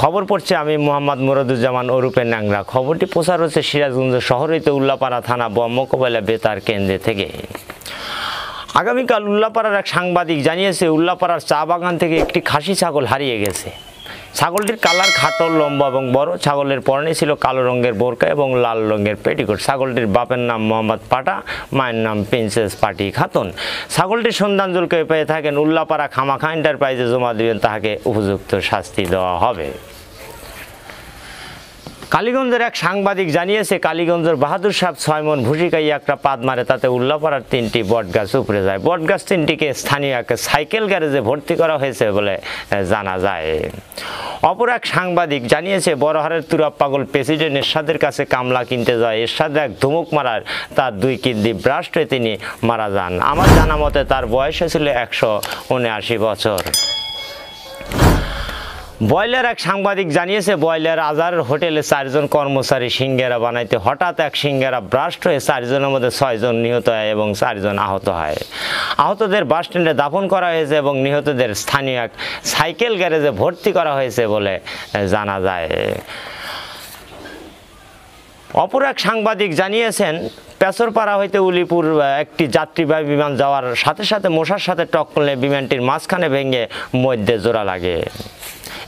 খবর পড়ছে আমি মোহাম্মদ মুরাদুজ্জামান ওরূপে ন্যাংরা। খবরটি প্রচার হচ্ছে সিরাজগঞ্জ শহর হইতে উল্লাপাড়া থানা বোমা মোকাবেলা বেতার কেন্দ্র থেকে। আগামীকাল উল্লাপাড়ার এক সাংবাদিক জানিয়েছে উল্লাপাড়ার চা বাগান থেকে একটি খাসি ছাগল হারিয়ে গেছে। ছাগলটির কালার খাটো, লম্বা এবং বড়। ছাগলের পরনে ছিল কালো রঙের বোরকা এবং লাল রঙের পেটিকোট। ছাগলটির বাপের নাম মোহাম্মদ পাটা, মায়ের নাম প্রিন্সেস পাটি খাতুন। ছাগলটির সন্ধানজলকে পেয়ে থাকেন উল্লাপাড়া খামাখা এন্টারপ্রাইজে জমা দিবেন, তাহাকে উপযুক্ত শাস্তি দেওয়া হবে। কালীগঞ্জের এক সাংবাদিক জানিয়েছে কালীগঞ্জের বাহাদুর সাহেব 6 মণ ভুসি খাইয়ে একটা পাদ মারে, তাতে উল্লাপাড়ার 3টি বটগাছ উপড়ে যায়। বটগাছ 3টিকে স্থানীয় এক সাইকেল গ্যারেজে ভর্তি করা হয়েছে বলে জানা যায়। অপর এক সাংবাদিক জানিয়েছে বড়হারের তুরাব পাগল প্রেসিডেন্ট এরশাদের কাছে কামলা কিনতে যায়। এরশাদ এক ধুমুক মারার তার 2 কিডনি ব্রাস্ট হয়ে তিনি মারা যান। আমার জানা মতে তার বয়স ছিল 179 বছর। বয়লার এক সাংবাদিক জানিয়েছে বয়লার আজার হোটেলে 4 জন কর্মচারী সিঙ্গারা বানাইতে হঠাৎ এক সিঙ্গারা ব্রাস্ট হয়ে 4 জনের মধ্যে 6 জন নিহত হয় এবং 4 জন আহত হয়। আহতদের বাস স্ট্যান্ডে দাফন করা হয়েছে এবং নিহতদের স্থানীয় এক সাইকেল গ্যারেজে ভর্তি করা হয়েছে বলে জানা যায়। অপর এক সাংবাদিক জানিয়েছেন পেছরপাড়া হইতে উলিপুর একটি যাত্রীবাহী বিমান যাওয়ার সাথে সাথে মশার সাথে টক্কর করলে বিমানটির মাঝখানে ভেঙে মধ্যে জোড়া লাগে।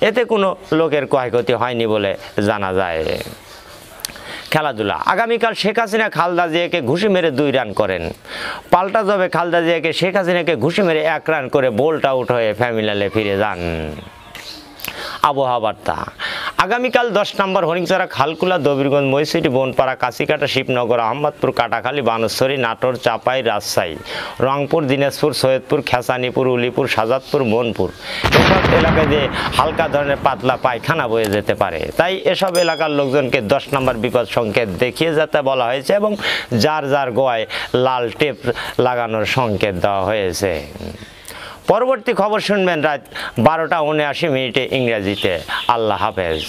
এতে কোনো লোকের ক্ষয়ক্ষতি হয়নি বলে জানা যায়। খেলাধুলা, আগামীকাল শেখ হাসিনা খালেদা জিয়াকে ঘুষি মেরে 2 রান করেন। পাল্টা জবে খালেদা জিয়াকে শেখ হাসিনাকে ঘুষি মেরে 1 রান করে বোল্ড আউট হয়ে ফ্যামিলিয়ালে ফিরে যান। আবহাওয়া বার্তা, আগামীকাল 10 নম্বর হরিণচরা, খালকুলা, দবিরগঞ্জ, মহিষিটি, বনপাড়া, কাশিকাটা, শিবনগর, আহমদপুর, কাটাখালী, বানেশ্বরী, নাটোর, চাপাই, রাজশাহী, রংপুর, দিনাজপুর, সৈয়দপুর, খেসানীপুর, উলিপুর, শাহজাদপুর, মনপুর এসব এলাকায় দিয়ে হালকা ধরনের পাতলা পায়খানা বয়ে যেতে পারে। তাই এসব এলাকার লোকজনকে 10 নম্বর বিপদ সংকেত দেখিয়ে যেতে বলা হয়েছে এবং যার যার গোয়ায় লাল টেপ লাগানোর সংকেত দেওয়া হয়েছে। পরবর্তী খবর শুনবেন রাত 12টা 79 মিনিটে ইংরেজিতে। আল্লাহ হাফেজ।